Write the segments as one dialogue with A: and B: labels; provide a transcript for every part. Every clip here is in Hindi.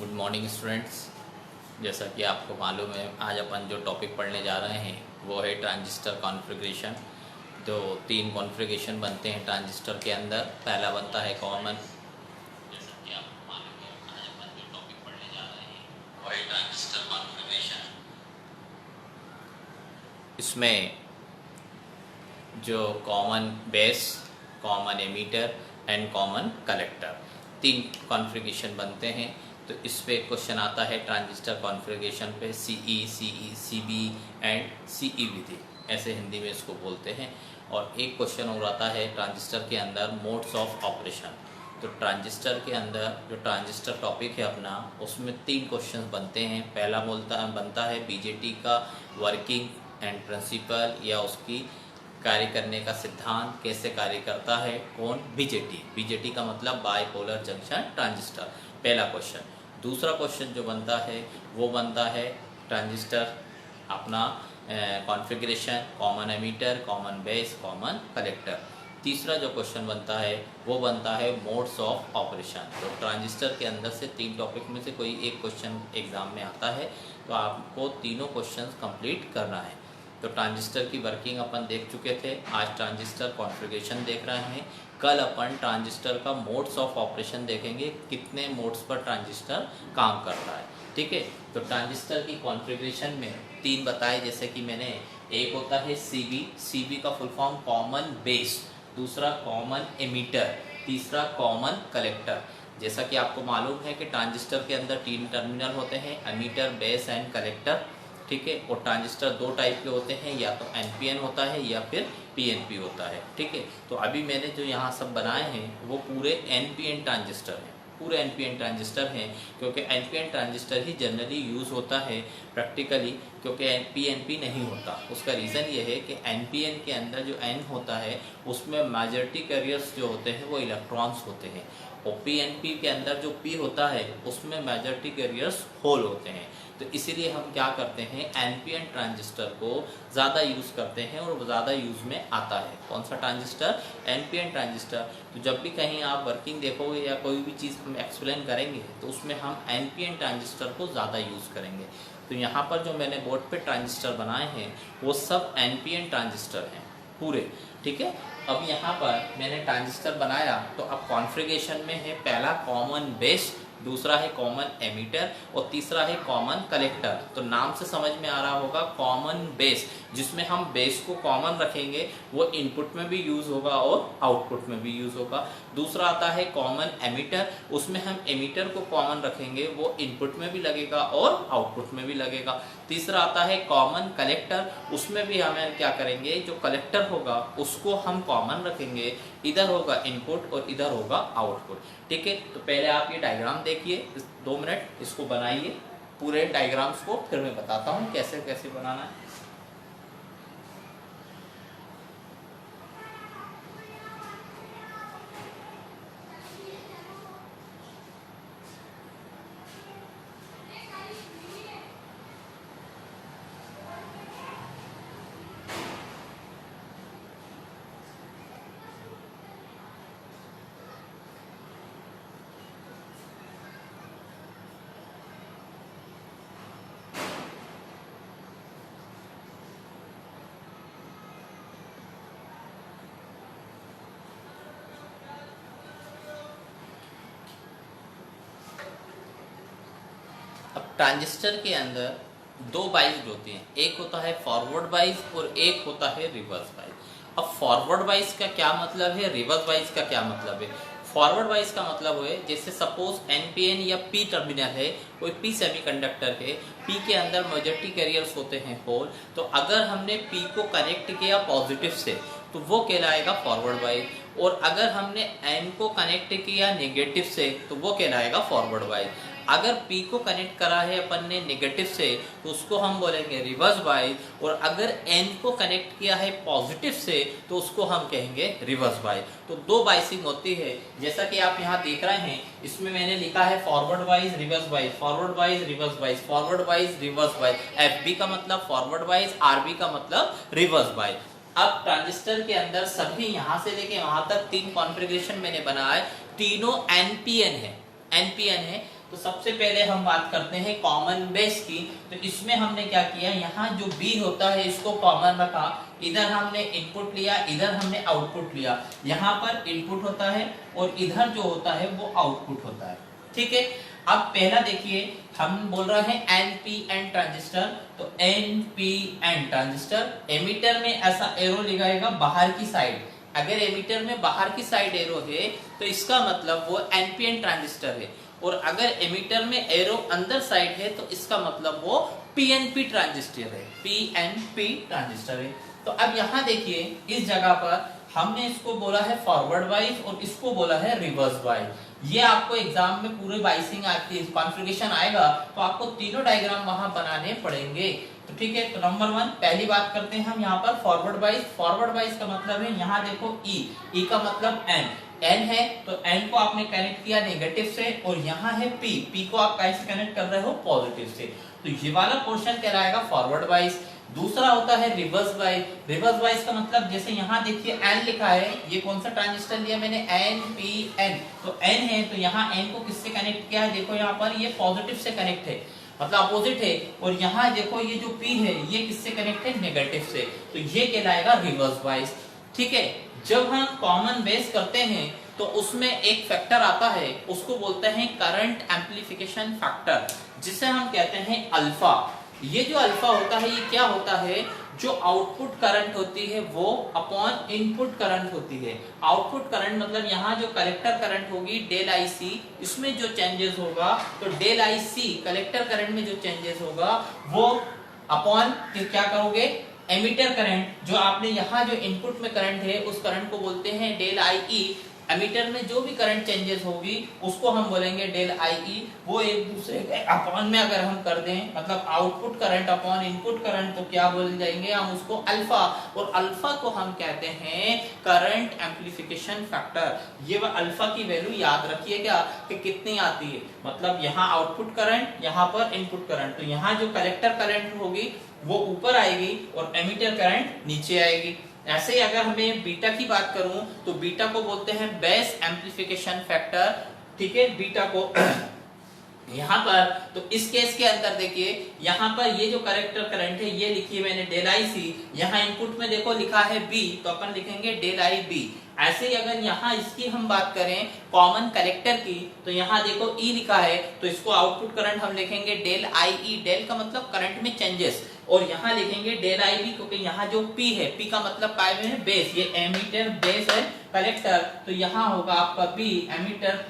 A: Good morning students. जैसा कि आपको मालूम है, आज अपन जो टॉपिक पढ़ने जा रहे हैं वो है ट्रांजिस्टर कॉन्फ़िगरेशन। तो तीन कॉन्फ़िगरेशन बनते हैं ट्रांजिस्टर के अंदर। पहला बनता है कॉमन। जैसा कि आपको मालूम है, आज अपन जो टॉपिक पढ़ने जा रहे हैं वो है ट्रांजिस्टर कॉन्फ़िगरेशन। इसमें जो common base, common ammeter and common collector, तीन कॉन्फ़िगरेशन बनते हैं। तो इस पे क्वेश्चन आता है ट्रांजिस्टर कॉन्फ़िगरेशन पे, सीबी एंड सीई विधि, ऐसे हिंदी में इसको बोलते हैं। और एक क्वेश्चन और आता है ट्रांजिस्टर के अंदर मोड्स ऑफ ऑपरेशन। तो ट्रांजिस्टर के अंदर जो ट्रांजिस्टर टॉपिक है अपना, उसमें तीन क्वेश्चन बनते हैं। पहला बनता है बीजेटी का वर्किंग एंड प्रिंसिपल, या उसकी कार्य करने का सिद्धांत, कैसे कार्य करता है कौन, बीजेटी का मतलब बाइपोलर जंक्शन ट्रांजिस्टर, पहला क्वेश्चन। दूसरा क्वेश्चन जो बनता है वो बनता है ट्रांजिस्टर अपना configuration, common ammeter, common base, common collector. तीसरा जो क्वेश्चन बनता है वो बनता है मोड्स ऑफ ऑपरेशन। तो ट्रांजिस्टर के अंदर से तीन टॉपिक में से कोई एक क्वेश्चन एग्जाम में आता है, तो आपको तीनों क्वेश्चंस कंप्लीट करना है। तो ट्रांजिस्टर की वर्किंग अपन देख चुके थे, आज ट्रांजिस्टर कॉन्फ़िगरेशन देख रहे हैं। कल अपन ट्रांजिस्टर का मोड्स ऑफ ऑपरेशन देखेंगे, कितने मोड्स पर ट्रांजिस्टर काम करता है। ठीक है, तो ट्रांजिस्टर की कॉन्फ़िगरेशन में तीन बताए, जैसे कि मैंने, एक होता है सीबी का फुल फॉर्म कॉमन बेस, दूसरा कॉमन एमीटर, तीसरा कॉमन कलेक्टर। जैसा कि आपको मालूम है कि ट्रांजिस्टर के अंदर तीन टर्मिनल होते हैं, एमीटर, बेस एंड कलेक्टर। ठीक है, और ट्रांजिस्टर दो टाइप के होते हैं, या तो एनपीएन होता है या फिर पीएनपी होता है। ठीक है, तो अभी मैंने जो यहाँ सब बनाए हैं वो पूरे एनपीएन ट्रांजिस्टर हैं, पूरे एनपीएन ट्रांजिस्टर हैं, क्योंकि एनपीएन ट्रांजिस्टर ही जनरली यूज़ होता है प्रैक्टिकली, क्योंकि पीएनपी नहीं होता। उसका रीज़न ये है कि एनपीएन के अंदर जो एन होता है उसमें मेजॉरिटी कैरियर्स जो होते हैं वो इलेक्ट्रॉन्स होते हैं, और पीएनपी के अंदर जो पी होता है उसमें मेजॉरिटी कैरियर्स होल होते हैं। तो इसीलिए हम क्या करते हैं, एनपीएन ट्रांजिस्टर को ज़्यादा यूज़ करते हैं और वो ज़्यादा यूज़ में आता है। कौन सा ट्रांजिस्टर, एनपीएन ट्रांजिस्टर। तो जब भी कहीं आप वर्किंग देखोगे या कोई भी चीज़ हम एक्सप्लेन करेंगे तो उसमें हम एनपीएन ट्रांजिस्टर को ज़्यादा यूज़ करेंगे। तो यहाँ पर जो मैंने बोर्ड पे ट्रांजिस्टर बनाए हैं वो सब एनपीएन ट्रांजिस्टर हैं पूरे। ठीक है, अब यहाँ पर मैंने ट्रांजिस्टर बनाया, तो अब कॉन्फ़िगरेशन में है पहला कॉमन बेस, दूसरा है कॉमन एमीटर और तीसरा है कॉमन कलेक्टर। तो नाम से समझ में आ रहा होगा कॉमन बेस, जिसमें हम बेस को कॉमन रखेंगे, वो इनपुट में भी यूज होगा और आउटपुट में भी यूज होगा। दूसरा आता है कॉमन एमीटर, उसमें हम एमीटर को कॉमन रखेंगे, वो इनपुट में भी लगेगा और आउटपुट में भी लगेगा। तीसरा आता है कॉमन कलेक्टर, उसमें भी हमें क्या करेंगे, जो कलेक्टर होगा उसको हम कॉमन रखेंगे, इधर होगा इनपुट और इधर होगा आउटपुट। ठीक है, तो पहले आप ये डायग्राम देखिए, 2 मिनट इसको बनाइए, पूरे डायग्राम्स को, फिर मैं बताता हूँ कैसे कैसे बनाना है। अब ट्रांजिस्टर के अंदर दो बाइज होती हैं, एक होता है फॉरवर्ड बाइज और एक होता है रिवर्स बाइज। अब फॉरवर्ड बाइज का क्या मतलब है, रिवर्स बाइज का क्या मतलब है। फॉरवर्ड बाइज का मतलब है, जैसे सपोज एनपीएन या पी टर्मिनल है, कोई पी सेमीकंडक्टर है, पी के अंदर मेजॉरिटी कैरियर्स होते हैं होल। तो अगर हमने पी को कनेक्ट किया पॉजिटिव से तो वो कहलाएगा फॉरवर्ड बाइज, और अगर हमने एन को कनेक्ट किया नेगेटिव से तो वो कहलाएगा फॉरवर्ड बाइज। अगर P को कनेक्ट करा है अपन ने नेगेटिव से तो उसको हम बोलेंगे रिवर्स बाइज, और अगर N को कनेक्ट किया है पॉजिटिव से तो उसको हम कहेंगे रिवर्स बाइज। तो दो बाइसिंग होती है, जैसा कि आप यहाँ देख रहे हैं, इसमें मैंने लिखा है forward bias, reverse bias, forward bias, reverse bias, forward bias, reverse bias. FB का मतलब फॉरवर्ड बाइज, RB का मतलब रिवर्स बाइज। अब ट्रांजिस्टर के अंदर सभी यहाँ से लेके वहां तक तीन कॉन्फ़िगरेशन मैंने बनाया है, तीनों एनपीएन है, एनपीएन है। तो सबसे पहले हम बात करते हैं कॉमन बेस की। तो इसमें हमने क्या किया, यहाँ जो b होता है इसको कॉमन रखा, इधर हमने इनपुट लिया, इधर हमने आउटपुट लिया। यहाँ पर इनपुट होता है और इधर जो होता है वो आउटपुट होता है। ठीक है, अब पहला देखिए, हम बोल रहे हैं एनपीएन ट्रांजिस्टर। तो एनपीएन ट्रांजिस्टर, एमीटर में ऐसा एरो लगाएगा बाहर की साइड। अगर एमीटर में बाहर की साइड एरो है तो इसका मतलब वो एनपीएन ट्रांजिस्टर है, और अगर एमीटर में एरो अंदर साइड है तो इसका मतलब वो पीएनपी ट्रांजिस्टर है, पीएनपी ट्रांजिस्टर है। तो अब यहाँ देखिए, इस जगह पर हमने इसको बोला है फॉरवर्ड वाइज और इसको बोला है रिवर्स वाइज। ये आपको एग्जाम में पूरे वाइसिंग आती है, कॉन्फ़िगरेशन आएगा तो आपको तीनों डायग्राम वहां बनाने पड़ेंगे। तो ठीक है, तो नंबर 1 पहली बात करते हैं हम यहाँ पर फॉरवर्ड वाइज। फॉरवर्ड वाइज का मतलब है, यहाँ देखो ई का मतलब एन है, तो एन को आपने कनेक्ट किया नेगेटिव से, और यहाँ है पी को आप कैसे कनेक्ट कर रहे हो, पॉजिटिव से। तो ये वाला पोर्शन कहलाएगा फॉरवर्ड वाइज। दूसरा होता है रिवर्स वाइज। रिवर्स वाइज का मतलब, जैसे यहाँ देखिए एन लिखा है, ये कौन सा ट्रांजिस्टर लिया मैंने, एन पी एन। तो एन है तो यहाँ एन को किससे कनेक्ट किया है, देखो यहाँ पर ये पॉजिटिव से कनेक्ट है, मतलब अपोजिट है। और यहाँ देखो ये जो पी है ये किससे कनेक्ट है, नेगेटिव से। तो ये कहलाएगा रिवर्स वाइज। ठीक है, जब हम कॉमन बेस करते हैं तो उसमें एक फैक्टर आता है, उसको बोलते हैं करंट एम्प्लीफिकेशन फैक्टर, जिसे हम कहते हैं अल्फा। ये जो अल्फा होता है, ये क्या होता है, जो आउटपुट करंट होती है वो अपॉन इनपुट करंट होती है। आउटपुट करंट मतलब यहाँ जो कलेक्टर करंट होगी डेल आई सी, इसमें जो चेंजेस होगा, तो del I C collector current में जो चेंजेस होगा वो अपॉन क्या करोगे, एमीटर करंट। जो आपने यहाँ जो इनपुट में करंट है उस करंट को बोलते हैं डेल आई ई। एमीटर में जो भी करंट चेंजेस होगी उसको हम बोलेंगे डेल आई ई। वो एक दूसरे के अपॉन में अगर हम कर दें, मतलब output current upon input current, तो क्या बोल जाएंगे हम उसको अल्फा। और अल्फा को हम कहते हैं करंट एम्प्लीफिकेशन फैक्टर। ये अल्फा की वैल्यू याद रखिएगा कि कितनी आती है, मतलब यहाँ आउटपुट करंट, यहाँ पर इनपुट करंट। तो यहाँ जो कलेक्टर करंट होगी वो ऊपर आएगी और एमीटर करंट नीचे आएगी। ऐसे ही अगर हमें बीटा की बात करूं तो बीटा को बोलते हैं बेस एम्प्लीफिकेशन फैक्टर। ठीक है, बीटा को यहाँ पर, तो इस केस के अंदर देखिए, यहाँ पर ये जो कलेक्टर करंट है ये लिखिए मैंने डेल आई सी, यहाँ इनपुट में देखो लिखा है बी, तो अपन लिखेंगे डेल आई बी। ऐसे ही अगर यहाँ इसकी हम बात करें कॉमन कलेक्टर की, तो यहाँ देखो ई लिखा है, तो इसको आउटपुट करंट हम लिखेंगे डेल आई ई। डेल का मतलब करंट में चेंजेस, और यहाँ लिखेंगे डेल आई बी, क्योंकि यहाँ जो पी है, पी का मतलब काय में है, बेस। ये एमीटर बेस है कलेक्टर, तो यहाँ होगा आपका बी एमीटर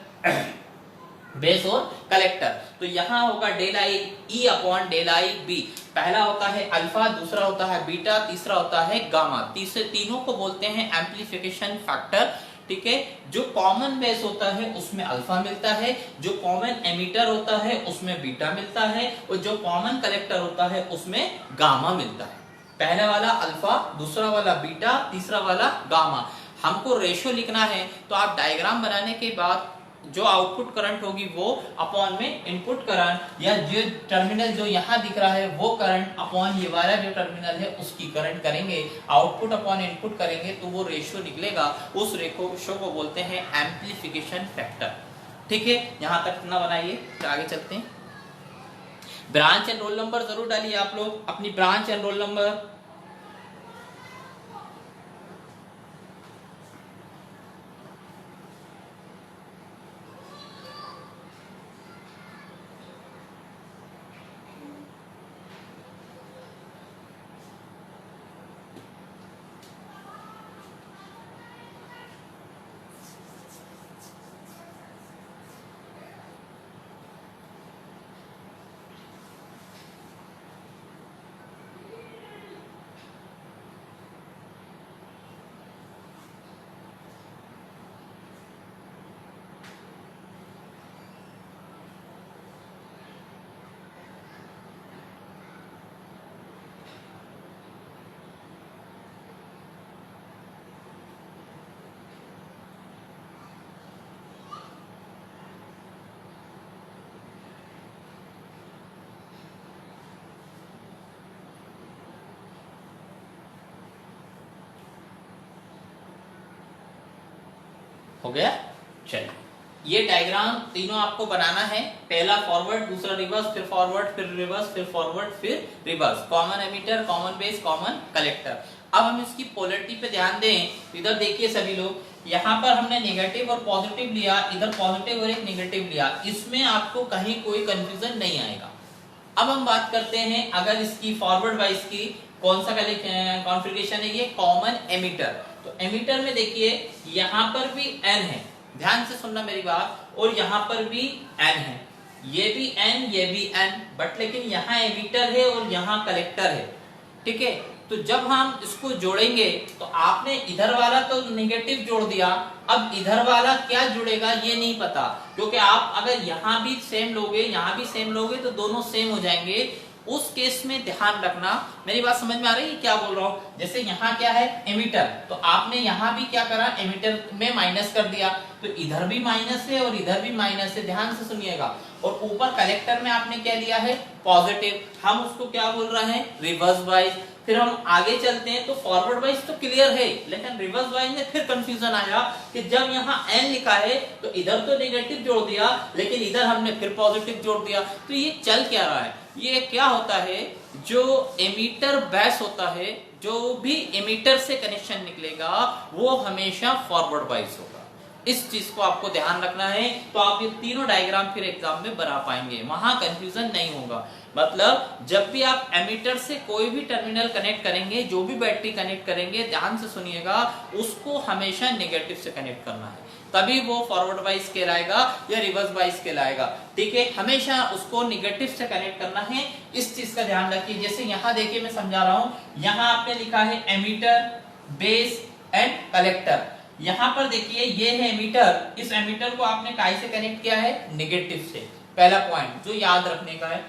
A: बेस और कलेक्टर। तो यहाँ होगा del I E upon del I B. पहला होता है अल्फा, दूसरा होता है बीटा, तीसरा होता है गामा। तीनों को बोलते हैं एम्प्लीफिकेशन फैक्टर। ठीक है, जो कॉमन बेस होता है उसमें अल्फा मिलता है, जो कॉमन एमीटर होता है उसमें बीटा मिलता है, और जो कॉमन कलेक्टर होता है उसमें गामा मिलता है। पहला वाला अल्फा, दूसरा वाला बीटा, तीसरा वाला गामा। हमको रेशियो लिखना है, तो आप डायग्राम बनाने के बाद जो आउटपुट करंट होगी वो अपॉन में इनपुट करंट, या जो टर्मिनल जो यहाँ दिख रहा है वो करंट अपॉन ये वाला जो टर्मिनल है उसकी करंट करेंगे, आउटपुट अपॉन इनपुट करेंगे, तो वो रेशियो निकलेगा। उस रेशियो को बोलते हैं एम्प्लीफिकेशन फैक्टर। ठीक है, यहाँ तक ना बनाइए, तो आगे चलते हैं। ब्रांच एंड रोल नंबर जरूर डालिए आप लोग, अपनी ब्रांच एंड रोल नंबर। हो गया, चलिए ये डायग्राम तीनों आपको बनाना है, पहला फॉरवर्ड, दूसरा रिवर्स, फिर फॉरवर्ड, फिर रिवर्स, फिर फॉरवर्ड, फिर reverse. Common emitter, common base, common collector. अब हम इसकी पोलरिटी पे ध्यान दें। इधर देखिए सभी लोग, यहाँ पर हमने नेगेटिव और पॉजिटिव लिया, इधर पॉजिटिव और एक नेगेटिव लिया, इसमें आपको कहीं कोई कंफ्यूजन नहीं आएगा। अब हम बात करते हैं अगर इसकी फॉरवर्ड वाइज की कौन सा कॉन्फ़िगरेशन है, ये कॉमन एमिटर। तो एमिटर में देखिए यहाँ पर भी एन है, ध्यान से सुनना मेरी बात, और यहाँ पर भी एन है, ये भी एन, ये भी एन, बट लेकिन यहाँ एमिटर है और यहाँ कलेक्टर है, ठीक है। तो जब हम इसको जोड़ेंगे तो आपने इधर वाला तो नेगेटिव जोड़ दिया, अब इधर वाला क्या जुड़ेगा ये नहीं पता, क्योंकि आप अगर यहाँ भी सेम लोगे, यहाँ भी सेम लोगे तो दोनों सेम हो जाएंगे। उस केस में ध्यान रखना, मेरी बात समझ में आ रही है क्या बोल रहा हूँ। जैसे यहाँ क्या है एमिटर, तो आपने यहाँ भी क्या करा, एमिटर में माइनस कर दिया, तो इधर भी माइनस है और इधर भी माइनस है, ध्यान से सुनिएगा। और ऊपर कलेक्टर में आपने क्या लिया है, पॉजिटिव, हम उसको क्या बोल रहे हैं, रिवर्स वाइज। फिर हम आगे चलते हैं तो फॉरवर्ड वाइज तो क्लियर है, लेकिन रिवर्स वाइज में फिर कंफ्यूजन आया कि जब यहाँ एन लिखा है तो इधर तो नेगेटिव जोड़ दिया, लेकिन इधर हमने फिर पॉजिटिव जोड़ दिया। तो ये चल क्या रहा है, ये क्या होता है, जो एमीटर बेस होता है, जो भी एमीटर से कनेक्शन निकलेगा वो हमेशा फॉरवर्ड वाइज होगा। इस चीज को आपको ध्यान रखना है, तो आप ये तीनों डायग्राम फिर एग्जाम में बना पाएंगे, वहां कंफ्यूजन नहीं होगा। मतलब जब भी आप एमीटर से कोई भी टर्मिनल कनेक्ट करेंगे, जो भी बैटरी कनेक्ट करेंगे, ध्यान से सुनिएगा, उसको हमेशा नेगेटिव से कनेक्ट करना है, तभी वो फॉरवर्ड वाइज कहलाएगा या रिवर्स वाइज कहलाएगा, ठीक है। हमेशा उसको नेगेटिव से कनेक्ट करना है, इस चीज का ध्यान रखिए। जैसे यहाँ देखिए मैं समझा रहा हूँ, यहाँ आपने लिखा है एमीटर, बेस एंड कलेक्टर। यहाँ पर देखिए ये है एमीटर, इस एमीटर को आपने काहे से कनेक्ट किया है, नेगेटिव से, पहला पॉइंट जो याद रखने का है।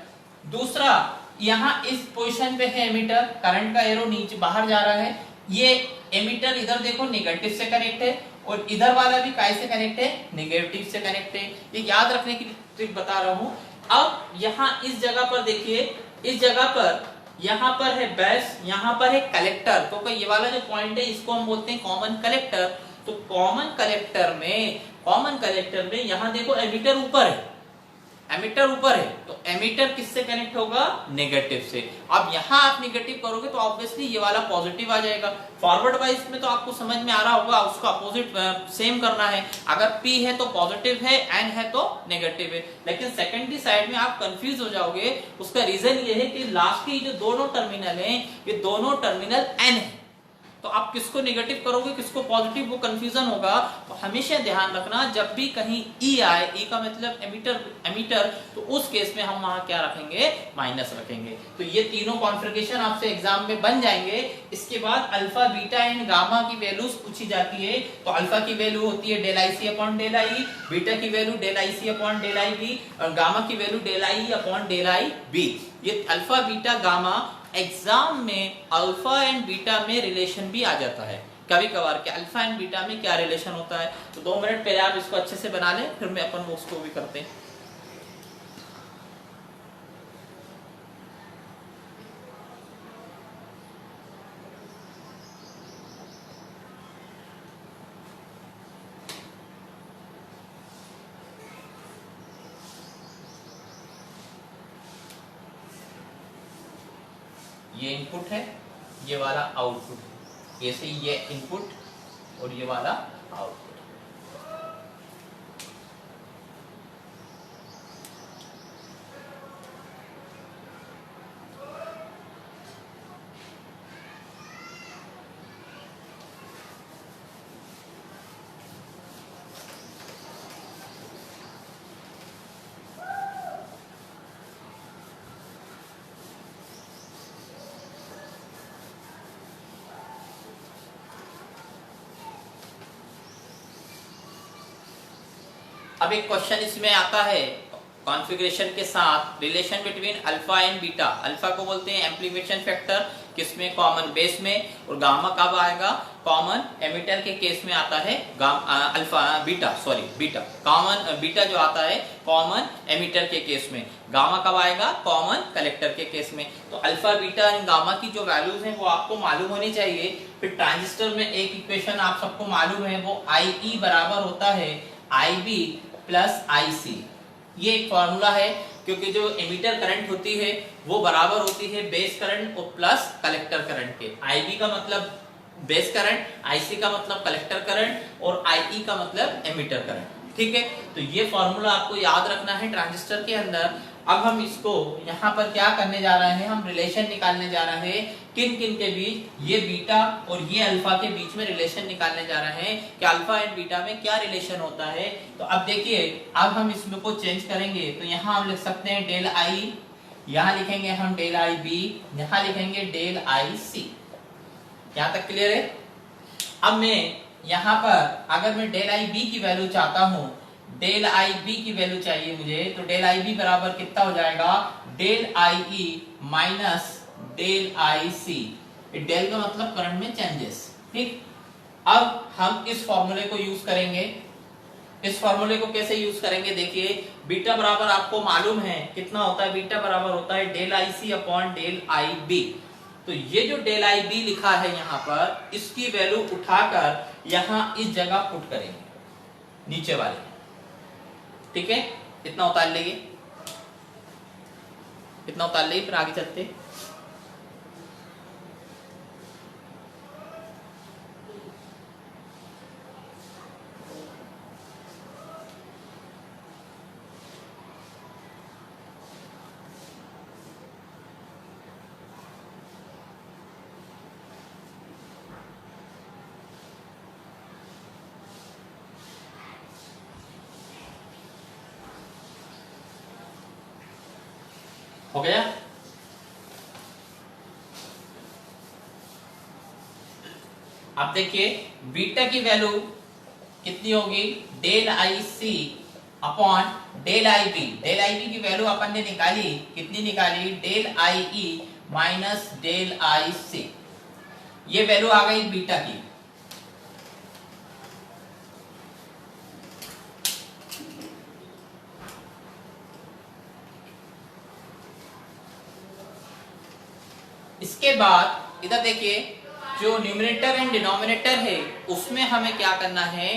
A: दूसरा, यहाँ इस पोजीशन पे है एमीटर, करंट का एरो नीचे बाहर जा रहा है, ये एमीटर इधर देखो नेगेटिव से कनेक्ट है, और इधर वाला भी काहे से कनेक्ट है, नेगेटिव से कनेक्ट है। ये याद रखने की ट्रिक बता रहा हूँ। अब यहाँ इस जगह पर देखिए, इस जगह पर यहाँ पर है बेस, यहाँ पर है कलेक्टर, तो ये वाला जो पॉइंट है इसको हम बोलते हैं कॉमन कलेक्टर। तो कॉमन कलेक्टर में यहाँ देखो एमीटर ऊपर है, एमीटर ऊपर है, तो एमीटर किससे कनेक्ट होगा, नेगेटिव से। अब यहाँ आप नेगेटिव करोगे तो ऑब्वियसली ये वाला पॉजिटिव आ जाएगा। फॉरवर्ड वाइज में तो आपको समझ में आ रहा होगा, उसका अपोजिट सेम करना है, अगर P है तो पॉजिटिव है, N है तो नेगेटिव है। लेकिन सेकेंडरी साइड में आप कंफ्यूज हो जाओगे, उसका रीजन ये है कि लास्ट की जो दोनों टर्मिनल है, ये दोनों टर्मिनल N है, तो आप किसको नेगेटिव करोगे किसको पॉजिटिव, वो कंफ्यूजन होगा। तो हमेशा ध्यान रखना, जब भी कहीं ई आए, ई का मतलब एमीटर, तो उस केस में हम वहां क्या रखेंगे, माइनस रखेंगे। तो ये तीनों कॉन्फ़िगरेशन आपसे एग्जाम में बन जाएंगे। इसके बाद अल्फा, बीटा एंड गामा की वैल्यूज पूछी जाती है। तो अल्फा की वैल्यू होती है del IC upon del I, beta की value del IC upon del IB, और गामा की value del I upon del IB। ये अल्फा, बीटा, गामा एग्जाम में अल्फा एंड बीटा में रिलेशन भी आ जाता है कभी कभार, कि अल्फा एंड बीटा में क्या रिलेशन होता है। तो 2 मिनट पहले आप इसको अच्छे से बना लें, फिर मैं अपन उसको भी करते हैं। ये इनपुट है, ये वाला आउटपुट है, ऐसे ये इनपुट और ये वाला आउटपुट। अब एक क्वेश्चन इसमें आता है कॉन्फ़िगरेशन के साथ, relation between alpha and beta. Alpha को बोलते हैं एम्प्लीफिकेशन फैक्टर, किसमें, कॉमन बेस में, और गामा कब आएगा, कॉमन एमिटर के केस में आता है बीटा। कॉमन बीटा जो आता है कॉमन एमिटर के केस में, गामा कब आएगा, कॉमन कलेक्टर के केस में। तो अल्फा, बीटा एंड गामा की जो वैल्यूज हैं वो आपको मालूम होनी चाहिए। फिर ट्रांजिस्टर में एक इक्वेशन आप सबको मालूम है, वो IE बराबर होता है IB प्लस आई सी। ये एक फॉर्मूला है, क्योंकि जो एमीटर करंट होती है वो बराबर होती है बेस करंट और प्लस कलेक्टर करंट के। आईबी का मतलब बेस करंट, आईसी का मतलब कलेक्टर करंट और आईई का मतलब एमीटर करंट। ठीक है, तो ये फॉर्मूला आपको याद रखना है ट्रांजिस्टर के अंदर। अब हम इसको यहाँ पर क्या करने जा रहे हैं, हम रिलेशन निकालने जा रहे हैं किन किन के बीच, ये बीटा और ये अल्फा के बीच में रिलेशन निकालने जा रहे हैं कि अल्फा एंड बीटा में क्या रिलेशन होता है। तो अब देखिए, अब हम इसमें को चेंज करेंगे, तो यहाँ हम लिख सकते हैं डेल आई, यहाँ लिखेंगे हम डेल आई बी, यहाँ लिखेंगे डेल आई सी। यहाँ तक क्लियर है। अब मैं यहाँ पर अगर मैं डेल आई बी की वैल्यू चाहता हूँ, डेल आई बी की वैल्यू चाहिए मुझे, तो डेल आई बी बराबर कितना हो जाएगा, del I E minus del I C. Del का मतलब करंट में चेंजेस। ठीक, अब हम इस फॉर्मूले को यूज करेंगे। इस फॉर्मूले को कैसे यूज करेंगे, देखिए बीटा बराबर आपको मालूम है कितना होता है, बीटा बराबर होता है del I C upon del I B. तो ये जो डेल आई बी लिखा है यहाँ पर, इसकी वैल्यू उठाकर यहाँ इस जगह पुट करेंगे नीचे वाले। ठीक है, इतना उतार लेंगे, इतना उतार लेंगे, फिर आगे चलते। हो गया। अब देखिए बीटा की वैल्यू कितनी होगी, del I C upon del I B. Del I B की वैल्यू अपन ने निकाली, कितनी निकाली, del I E minus del I C. ये वैल्यू आ गई बीटा की। इसके बाद इधर देखिए, जो न्यूमरेटर एंड डिनोमिनेटर है उसमें हमें क्या करना है,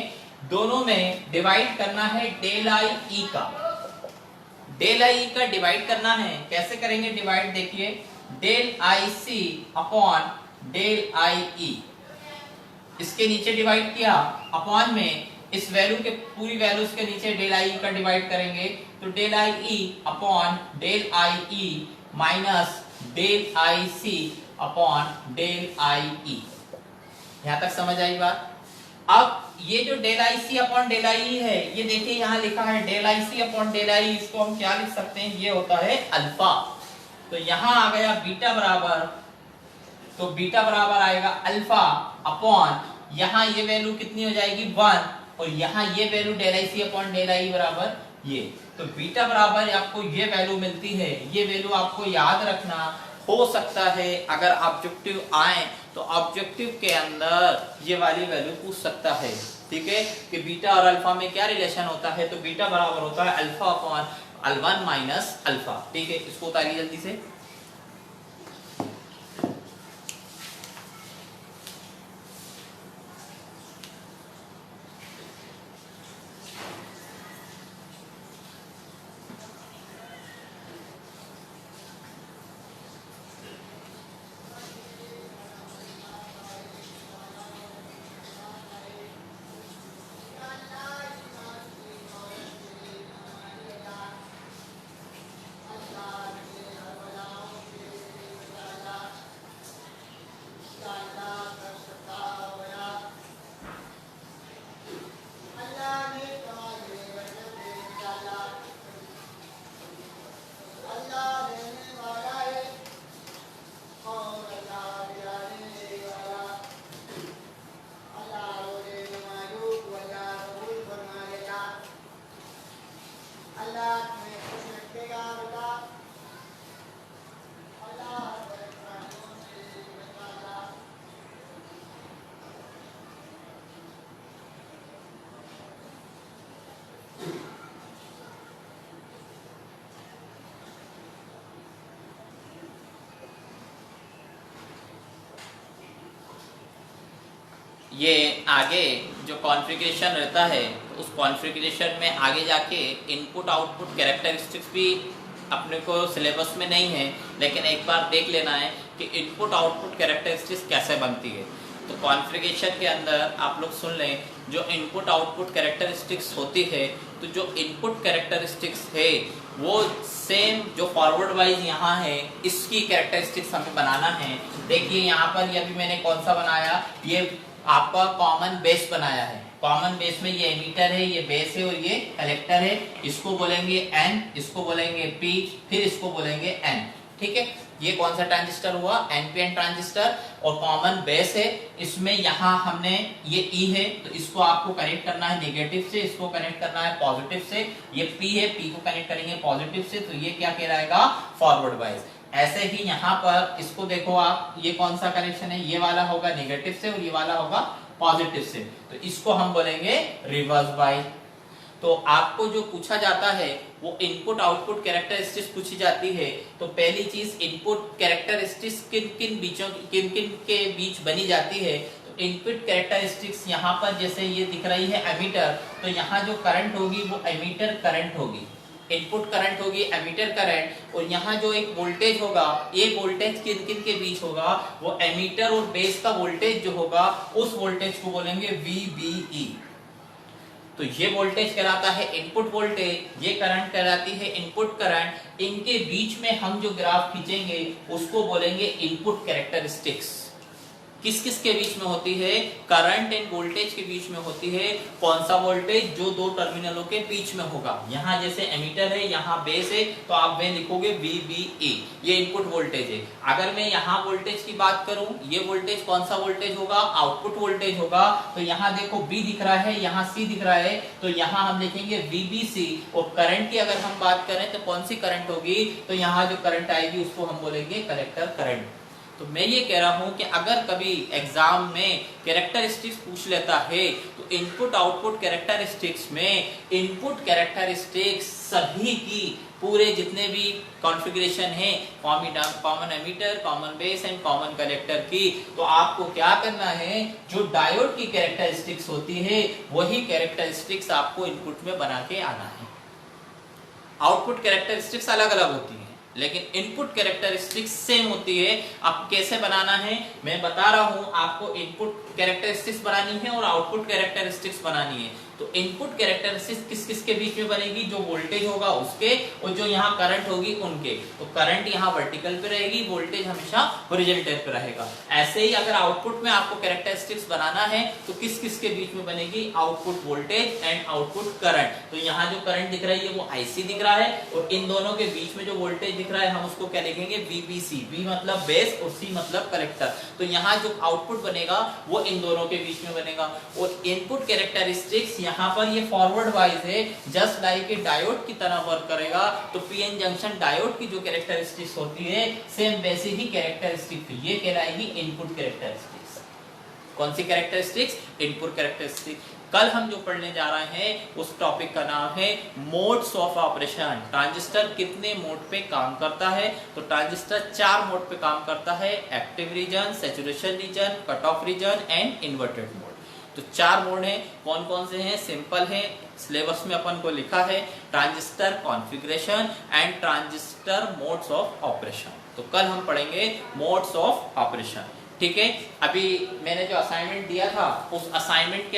A: दोनों में डिवाइड करना है डेल आई ई का। डेल आई ई का डिवाइड करना है, कैसे करेंगे डिवाइड, देखिए del I C upon del I E, इसके नीचे डिवाइड किया, अपॉन में इस वैल्यू के पूरी वैल्यूज के नीचे डेल आई का डिवाइड करेंगे, तो del I E upon del I E minus del I C upon del I E. यहां तक समझ आई बात। अब ये जो del I C upon del I E है, ये देखिए यहां लिखा है del I C upon del I, इसको हम क्या लिख सकते हैं, ये होता है अल्फा। तो यहां आ गया बीटा बराबर, तो बीटा बराबर आएगा अल्फा अपॉन, यहां ये वैल्यू कितनी हो जाएगी 1, और यहां ये value del I C upon del I बराबर ये। तो बीटा बराबर आपको ये वैल्यू मिलती है, ये वैल्यू आपको याद रखना। हो सकता है अगर ऑब्जेक्टिव आए तो ऑब्जेक्टिव के अंदर ये वाली वैल्यू पूछ सकता है। ठीक है, कि बीटा और अल्फा में क्या रिलेशन होता है, तो बीटा बराबर होता है अल्फा अपॉन अल1 माइनस अल्फा। ठीक है, इसको उतारिए जल्दी से। ये आगे जो कॉन्फ़िगरेशन रहता है उस कॉन्फ़िगरेशन में आगे जाके इनपुट आउटपुट कैरेक्टरिस्टिक्स भी अपने को सिलेबस में नहीं है, लेकिन एक बार देख लेना है कि इनपुट आउटपुट कैरेक्टरिस्टिक्स कैसे बनती है। तो कॉन्फ़िगरेशन के अंदर आप लोग सुन लें, जो इनपुट आउटपुट कैरेक्टरिस्टिक्स होती है, तो जो इनपुट कैरेक्टरिस्टिक्स है वो सेम जो फॉरवर्ड वाइज यहाँ है इसकी कैरेक्टरिस्टिक्स हमें बनाना है। देखिए यहाँ पर ये अभी मैंने कौन सा बनाया, ये आपका कॉमन बेस बनाया है। कॉमन बेस में ये एमीटर है, ये बेस है और ये कलेक्टर है। इसको बोलेंगे एन, इसको बोलेंगे पी, फिर इसको बोलेंगे एन। ठीक है, ये कौन सा ट्रांजिस्टर हुआ, एनपीएन ट्रांजिस्टर, और कॉमन बेस है। इसमें यहाँ हमने ये ई है तो इसको आपको कनेक्ट करना है नेगेटिव से, इसको कनेक्ट करना है पॉजिटिव से। ये पी है, पी को कनेक्ट करेंगे पॉजिटिव से, तो ये क्या कहलाएगा, फॉरवर्ड वाइज। ऐसे ही यहाँ पर इसको देखो आप, ये कौन सा कनेक्शन है, ये वाला होगा नेगेटिव से और ये वाला होगा पॉजिटिव से, तो इसको हम बोलेंगे रिवर्स बाइज। तो आपको जो पूछा जाता है वो इनपुट आउटपुट कैरेक्टरिस्टिक्स पूछी जाती है। तो पहली चीज, इनपुट कैरेक्टरिस्टिक्स किन किन के बीच बनी जाती है। तो इनपुट कैरेक्टरिस्टिक्स यहाँ पर जैसे ये दिख रही है एमीटर, तो यहाँ जो करंट होगी वो एमीटर करंट होगी, इनपुट करंट होगी एमीटर करंट। और यहाँ जो एक वोल्टेज होगा, ये वोल्टेज किन किन के बीच होगा, वो एमीटर और बेस का वोल्टेज जो होगा उस वोल्टेज को बोलेंगे VBE। तो ये वोल्टेज कहलाता है इनपुट वोल्टेज, ये करंट कहलाती है इनपुट करंट। इनके बीच में हम जो ग्राफ खींचेंगे उसको बोलेंगे इनपुट कैरेक्टरिस्टिक्स। किस किस के बीच में होती है, करंट एंड वोल्टेज के बीच में होती है। कौन सा वोल्टेज, जो दो टर्मिनलों के बीच में होगा। यहाँ जैसे एमीटर है, यहाँ बेस है, तो आप में लिखोगे VBE, ये इनपुट वोल्टेज है। अगर मैं यहाँ वोल्टेज की बात करूं, ये वोल्टेज कौन सा वोल्टेज होगा, आउटपुट वोल्टेज होगा। तो यहाँ देखो B दिख रहा है, यहाँ C दिख रहा है, तो यहाँ हम लिखेंगे VBC। और करंट की अगर हम बात करें तो कौन सी करंट होगी, तो यहाँ जो करंट आएगी उसको हम बोलेंगे कलेक्टर करंट। तो मैं ये कह रहा हूं कि अगर कभी एग्जाम में कैरेक्टरिस्टिक्स पूछ लेता है तो इनपुट आउटपुट कैरेक्टरिस्टिक्स में इनपुट कैरेक्टरिस्टिक्स सभी की पूरे जितने भी कॉन्फ़िगरेशन है, common ammeter, common base and common collector की, तो आपको क्या करना है, जो डायोड की कैरेक्टरिस्टिक्स होती है वही कैरेक्टरिस्टिक्स आपको इनपुट में बना के आना है। आउटपुट कैरेक्टरिस्टिक्स अलग अलग होती है लेकिन इनपुट कैरेक्टरिस्टिक्स सेम होती है। अब कैसे बनाना है मैं बता रहा हूं आपको। इनपुट कैरेक्टरिस्टिक्स बनानी है और आउटपुट कैरेक्टरिस्टिक्स बनानी है। तो इनपुट कैरेक्टरिस्टिक्स किस किस के बीच में बनेगी, जो वोल्टेज होगा उसके और जो यहाँ करंट होगी उनके। तो करंट यहाँ वर्टिकल पे रहेगी, वोल्टेज हमेशा हॉरिजॉन्टल पे रहेगा। ऐसे ही अगर आउटपुट में आपको कैरेक्टरिस्टिक्स बनाना है तो किस किस के बीच में बनेगी, output voltage and output current. तो यहाँ जो करंट दिख रही है वो IC दिख रहा है और इन दोनों के बीच में जो वोल्टेज दिख रहा है हम उसको क्या लिखेंगे, VBC। V मतलब बेस और C मतलब कलेक्टर। तो यहाँ जो आउटपुट बनेगा वो इन दोनों के बीच में बनेगा। और इनपुट कैरेक्टरिस्टिक्स यहाँ पर ये फॉरवर्ड वाइज है, जस्ट लाइक ए डायोड की तरह वर्क करेगा। तो पीएन जंक्शन डायोड की जो कैरेक्टरिस्टिक्स होती है सेम वैसी ही कैरेक्टरिस्टिक, ये कहलाएगी इनपुट कैरेक्टरिस्टिक्स। कौन सी कैरेक्टरिस्टिक्स, इनपुट कैरेक्टरिस्टिक्स। कल हम जो पढ़ने जा रहे हैं उस टॉपिक का नाम है मोड्स ऑफ ऑपरेशन। ट्रांजिस्टर कितने मोड पे काम करता है, तो ट्रांजिस्टर 4 मोड पे काम करता है, active region, saturation region, cut off region and inverted mode. तो 4 मोड हैं। कौन कौन से हैं, सिंपल है, सिलेबस में अपन को लिखा है, transistor configuration and transistor modes of operation. तो कल हम पढ़ेंगे मोड्स ऑफ ऑपरेशन। ठीक है, अभी मैंने जो असाइनमेंट दिया था उस असाइनमेंट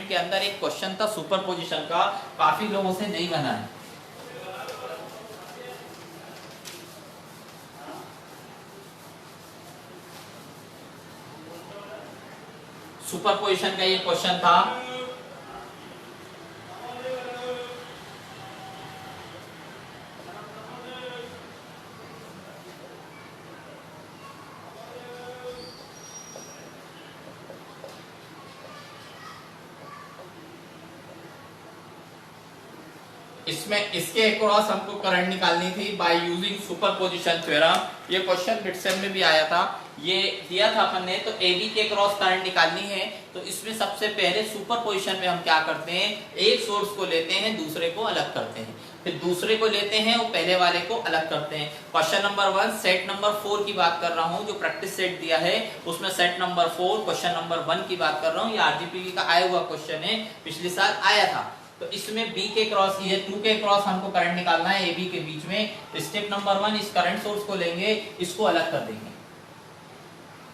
A: के अंदर एक क्वेश्चन था सुपरपोजिशन का, काफी लोगों से नहीं बना है। सुपरपोजिशन का ये क्वेश्चन था। इसमें इसके अक्रॉस हमको करंट निकालनी थी बाय यूजिंग सुपरपोजिशन थ्योरम। ये क्वेश्चन मिडसेम में भी आया था, ये दिया था अपन ने। तो AB के अक्रॉस करंट निकालनी है तो इसमें सबसे पहले सुपरपोजिशन में हम क्या करते हैं, एक सोर्स को लेते हैं दूसरे को अलग करते हैं। फिर दूसरे को लेते हैं और पहले वाले को अलग करते हैं। क्वेश्चन नंबर 1 सेट नंबर 4 की बात कर रहा हूं, जो प्रैक्टिस सेट दिया है उसमें सेट नंबर 4 क्वेश्चन नंबर 1 की बात कर रहा हूं। ये आरजीपीवी का आया हुआ क्वेश्चन है, पिछले साल आया था। तो इसमें बी के क्रॉस ये 2 के क्रॉस हमको करंट निकालना है ए बी के बीच में। स्टेप नंबर 1 इस करंट सोर्स को लेंगे, इसको अलग कर देंगे।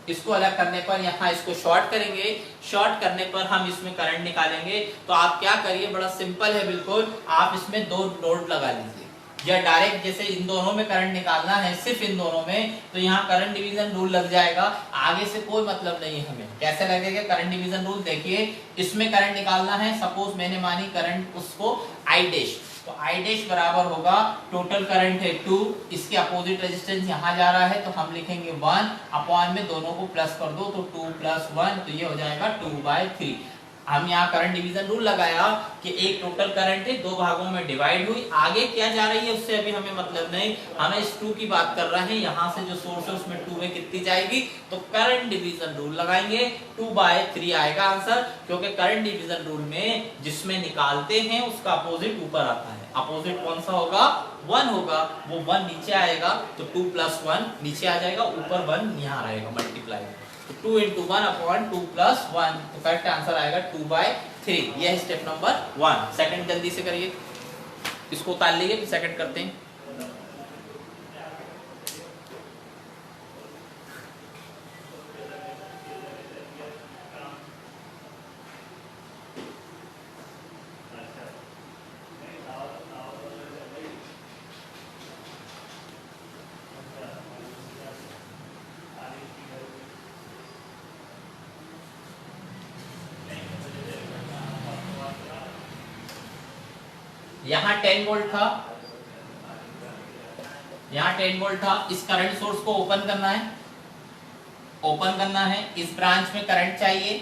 A: इसको अलग करने पर यहाँ इसको शॉर्ट करेंगे, शॉर्ट करने पर हम इसमें करंट निकालेंगे। तो आप क्या करिए, बड़ा सिंपल है बिल्कुल, आप इसमें 2 नोड लगा लीजिए या डायरेक्ट जैसे इन दोनों में करंट निकालना है, सिर्फ इन दोनों में, तो यहाँ करंट डिवीजन रूल लग जाएगा। आगे से कोई मतलब नहीं है हमें। कैसे लगेगा करंट डिवीजन रूल, देखिए इसमें करंट निकालना है, सपोज मैंने मानी करंट उसको आई डैश, तो आई डैश बराबर होगा टोटल करंट है 2, इसके अपोजिट रेजिस्टेंस यहाँ जा रहा है तो हम लिखेंगे 1 अपॉन में दोनों को प्लस कर दो तो 2 + 1, तो ये हो जाएगा 2/3। हम यहाँ करंट डिवीजन रूल लगाया कि एक टोटल करंट है 2 भागों में डिवाइड हुई, आगे क्या जा रही है उससे अभी हमें मतलब नहीं, हमें इस 2 की बात कर रहे हैं। यहाँ से जो सोर्स है उसमें 2 में कितनी जाएगी, तो करंट डिवीजन रूल लगाएंगे 2/3 आएगा आंसर, क्योंकि करंट डिवीजन रूल में जिसमें निकालते हैं उसका अपोजिट ऊपर आता है। अपोजिट कौन सा होगा, 1 होगा, वो 1 नीचे आएगा तो 2 + 1 नीचे आ जाएगा, ऊपर 1 यहाँ रहेगा मल्टीप्लाई, 2 × 1 अपॉन 2 + 1, तो करेक्ट आंसर आएगा 2/3। यह है स्टेप नंबर 1। सेकंड जल्दी से करिए, इसको उतार लीजिए फिर सेकंड करते हैं। यहाँ 10 वोल्ट था, यहाँ 10 वोल्ट था। इस करंट सोर्स को ओपन करना है, ओपन करना है। इस ब्रांच में करंट चाहिए,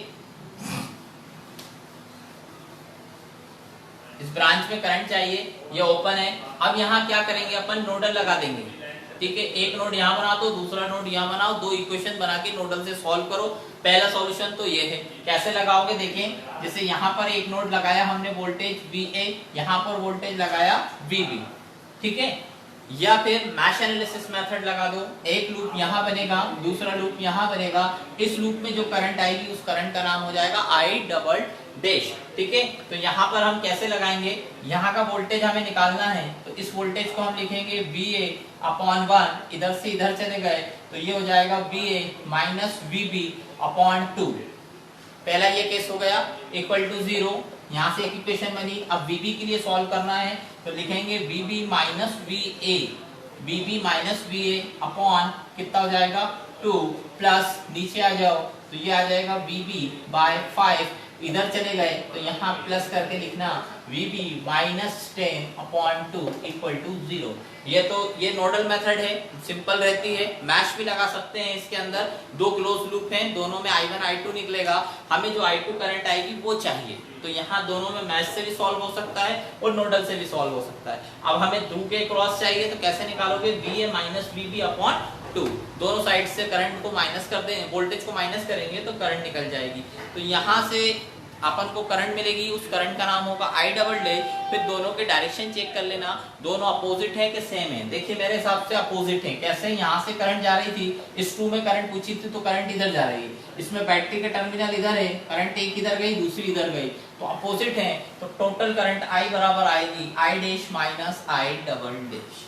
A: इस ब्रांच में करंट चाहिए, ये ओपन है। अब यहाँ क्या करेंगे, अपन नोडल लगा देंगे, ठीक है। एक नोड यहाँ बना दो, दूसरा नोड यहाँ बनाओ, 2 इक्वेशन बना के नोडल से सॉल्व करो। पहला सॉल्यूशन तो ये है, कैसे लगाओगे देखिए, जैसे यहाँ पर एक नोड लगाया हमने वोल्टेज VA, यहाँ पर वोल्टेज लगाया VB, ठीक है। या फिर मैश एनालिसिस मेथड लगा दो, एक लूप यहाँ बनेगा, दूसरा लूप यहाँ बनेगा। इस लूप में जो करंट आएगी उस करंट का नाम हो जाएगा I'', ठीक है। तो यहाँ पर हम कैसे लगाएंगे, यहाँ का वोल्टेज हमें निकालना है, तो इस वोल्टेज को हम लिखेंगे VA/1, इधर से इधर चले गए तो ये हो जाएगा VA - VB/2। पहला ये केस हो गया, इक्वल टू 0, यहाँ से एक इक्वेशन बनी। अब VB के लिए सॉल्व करना है तो लिखेंगे VB - VA अपॉन कितना हो जाएगा 2 प्लस नीचे आ जाओ तो ये आ जाएगा VB/5, इधर चले गए तो यहाँ प्लस करके लिखना VB - 10/2 = 0। ये नोडल मेथड है, सिंपल रहती है। मैश भी लगा सकते हैं, इसके अंदर 2 क्लोज लूप हैं, दोनों में I1 I2 निकलेगा, हमें जो I2 करंट आएगी वो चाहिए, तो यहाँ दोनों में मैश से भी सॉल्व हो सकता है और नोडल से भी सॉल्व हो सकता है। अब हमें 2 के क्रॉस चाहिए तो कैसे निकालोगे, VA - VB/2, दोनों साइड से करंट को माइनस कर देंगे, वोल्टेज को माइनस करेंगे तो करंट निकल जाएगी। तो यहाँ से अपन को करंट मिलेगी, उस करंट का नाम होगा I''। फिर दोनों के डायरेक्शन चेक कर लेना, दोनों अपोजिट है कि सेम है। देखिए मेरे हिसाब से अपोजिट है। कैसे, यहाँ से करंट जा रही थी, इस 2 में करंट पूछी थी तो करंट इधर जा रही है, इसमें बैटरी के टर्मिनल इधर है, करंट एक इधर गई दूसरी इधर गई, तो अपोजिट है। तो टोटल करंट I बराबर आएगी I' - I''।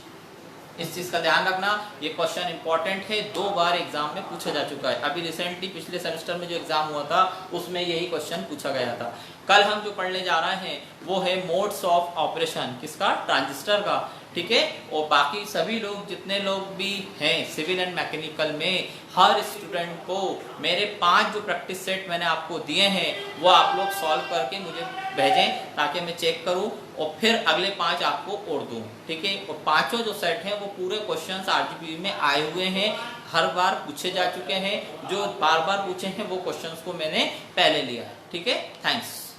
A: इस चीज का ध्यान रखना, ये क्वेश्चन इंपॉर्टेंट है, 2 बार एग्जाम में पूछा जा चुका है। अभी रिसेंटली पिछले सेमेस्टर में जो एग्जाम हुआ था उसमें यही क्वेश्चन पूछा गया था। कल हम जो पढ़ने जा रहे हैं वो है मोड्स ऑफ ऑपरेशन, किसका, ट्रांजिस्टर का, ठीक है। और बाकी सभी लोग, जितने लोग भी हैं सिविल एंड मैकेनिकल में, हर स्टूडेंट को मेरे 5 जो प्रैक्टिस सेट मैंने आपको दिए हैं वो आप लोग सॉल्व करके मुझे भेजें ताकि मैं चेक करूं और फिर अगले 5 आपको और दूं, ठीक है। और 5 जो सेट हैं वो पूरे क्वेश्चंस आरजीपी में आए हुए हैं, हर बार पूछे जा चुके हैं। जो बार बार पूछे हैं वो क्वेश्चंस को मैंने पहले लिया है, ठीक है। थैंक्स।